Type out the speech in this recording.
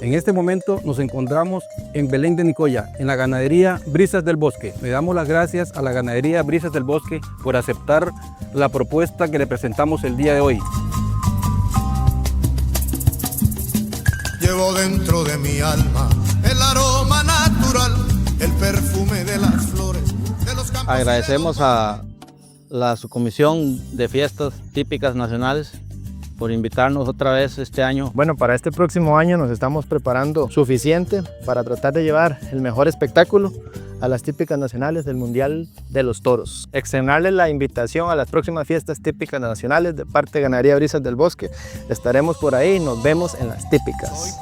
En este momento nos encontramos en Belén de Nicoya, en la ganadería Brisas del Bosque. Le damos las gracias a la ganadería Brisas del Bosque por aceptar la propuesta que le presentamos el día de hoy. Llevo dentro de mi alma el aroma natural, el perfume de las flores, de los campos. Agradecemos a la Subcomisión de Fiestas Típicas Nacionales por invitarnos otra vez este año. Bueno, para este próximo año nos estamos preparando suficiente para tratar de llevar el mejor espectáculo a las típicas nacionales del Mundial de los Toros. Externarles la invitación a las próximas fiestas típicas nacionales de parte de Ganadería Brisas del Bosque. Estaremos por ahí y nos vemos en las típicas.